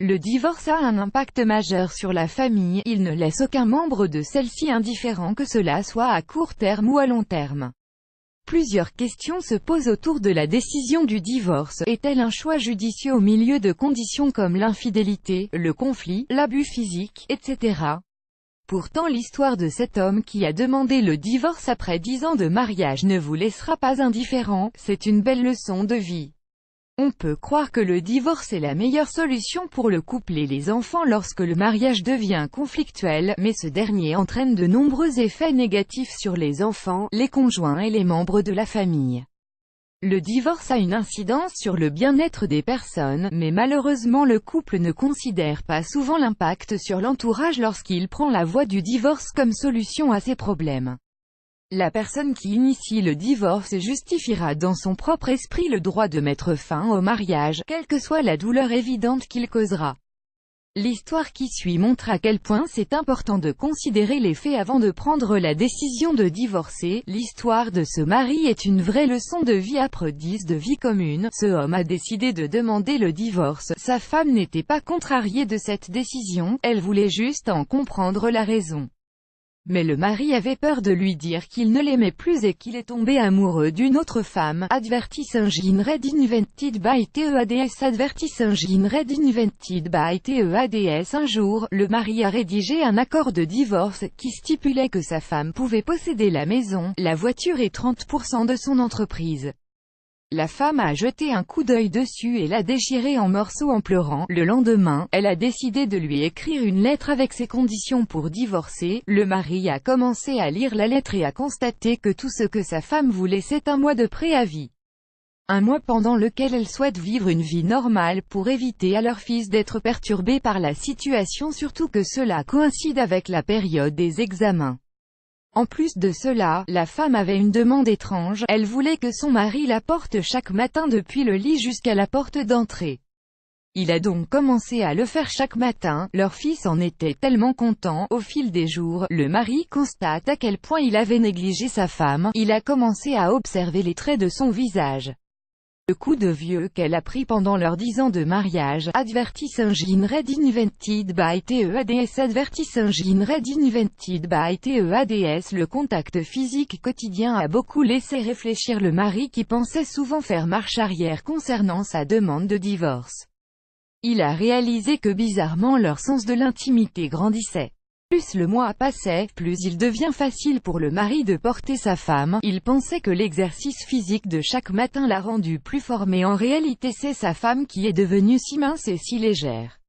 Le divorce a un impact majeur sur la famille, il ne laisse aucun membre de celle-ci indifférent que cela soit à court terme ou à long terme. Plusieurs questions se posent autour de la décision du divorce. Est-elle un choix judicieux au milieu de conditions comme l'infidélité, le conflit, l'abus physique, etc. Pourtant l'histoire de cet homme qui a demandé le divorce après 10 ans de mariage ne vous laissera pas indifférent, c'est une belle leçon de vie. On peut croire que le divorce est la meilleure solution pour le couple et les enfants lorsque le mariage devient conflictuel, mais ce dernier entraîne de nombreux effets négatifs sur les enfants, les conjoints et les membres de la famille. Le divorce a une incidence sur le bien-être des personnes, mais malheureusement le couple ne considère pas souvent l'impact sur l'entourage lorsqu'il prend la voie du divorce comme solution à ses problèmes. La personne qui initie le divorce justifiera dans son propre esprit le droit de mettre fin au mariage, quelle que soit la douleur évidente qu'il causera. L'histoire qui suit montre à quel point c'est important de considérer les faits avant de prendre la décision de divorcer. L'histoire de ce mari est une vraie leçon de vie après 10 de vie commune. Ce homme a décidé de demander le divorce. Sa femme n'était pas contrariée de cette décision, elle voulait juste en comprendre la raison. Mais le mari avait peur de lui dire qu'il ne l'aimait plus et qu'il est tombé amoureux d'une autre femme. Advertising read invented by TEADS. Advertising read invented by TEADS. Un jour, le mari a rédigé un accord de divorce qui stipulait que sa femme pouvait posséder la maison, la voiture et 30% de son entreprise. La femme a jeté un coup d'œil dessus et l'a déchiré en morceaux en pleurant. Le lendemain, elle a décidé de lui écrire une lettre avec ses conditions pour divorcer. Le mari a commencé à lire la lettre et a constaté que tout ce que sa femme voulait c'est un mois de préavis. Un mois pendant lequel elle souhaite vivre une vie normale pour éviter à leur fils d'être perturbé par la situation, surtout que cela coïncide avec la période des examens. En plus de cela, la femme avait une demande étrange, elle voulait que son mari la porte chaque matin depuis le lit jusqu'à la porte d'entrée. Il a donc commencé à le faire chaque matin, leur fils en était tellement content. Au fil des jours, le mari constate à quel point il avait négligé sa femme, il a commencé à observer les traits de son visage. Le coup de vieux qu'elle a pris pendant leurs 10 ans de mariage. Advertising read invented by TEADS. Advertising read invented by TEADS. Le contact physique quotidien a beaucoup laissé réfléchir le mari qui pensait souvent faire marche arrière concernant sa demande de divorce. Il a réalisé que bizarrement leur sens de l'intimité grandissait. Plus le mois passait, plus il devient facile pour le mari de porter sa femme. Il pensait que l'exercice physique de chaque matin l'a rendu plus fort, mais en réalité c'est sa femme qui est devenue si mince et si légère.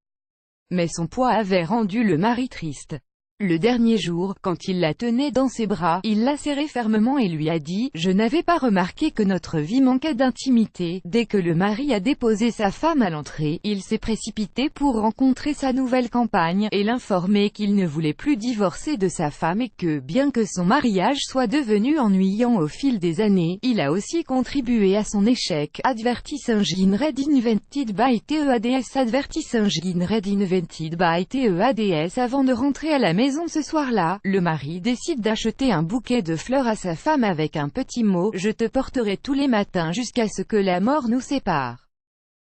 Mais son poids avait rendu le mari triste. Le dernier jour, quand il la tenait dans ses bras, il l'a serrée fermement et lui a dit « Je n'avais pas remarqué que notre vie manquait d'intimité ». Dès que le mari a déposé sa femme à l'entrée, il s'est précipité pour rencontrer sa nouvelle compagne, et l'informer qu'il ne voulait plus divorcer de sa femme et que, bien que son mariage soit devenu ennuyant au fil des années, il a aussi contribué à son échec. Advertising read invented by TEADS. Advertising read invented by TEADS. Avant de rentrer à la maison ce soir-là, le mari décide d'acheter un bouquet de fleurs à sa femme avec un petit mot « Je te porterai tous les matins jusqu'à ce que la mort nous sépare ».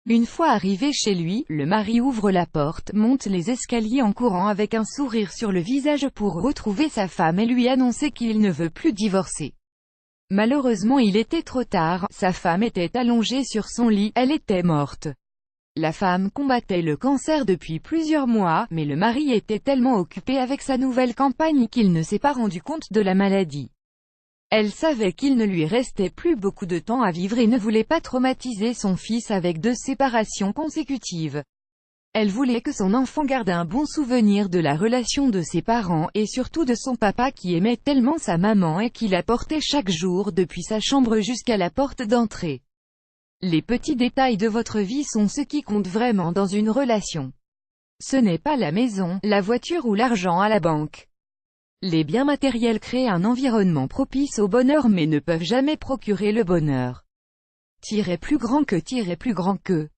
Une fois arrivé chez lui, le mari ouvre la porte, monte les escaliers en courant avec un sourire sur le visage pour retrouver sa femme et lui annoncer qu'il ne veut plus divorcer. Malheureusement il était trop tard, sa femme était allongée sur son lit, elle était morte. La femme combattait le cancer depuis plusieurs mois, mais le mari était tellement occupé avec sa nouvelle compagne qu'il ne s'est pas rendu compte de la maladie. Elle savait qu'il ne lui restait plus beaucoup de temps à vivre et ne voulait pas traumatiser son fils avec 2 séparations consécutives. Elle voulait que son enfant garde un bon souvenir de la relation de ses parents, et surtout de son papa qui aimait tellement sa maman et qui la portait chaque jour depuis sa chambre jusqu'à la porte d'entrée. Les petits détails de votre vie sont ce qui compte vraiment dans une relation. Ce n'est pas la maison, la voiture ou l'argent à la banque. Les biens matériels créent un environnement propice au bonheur mais ne peuvent jamais procurer le bonheur. Plus grand que plus grand que.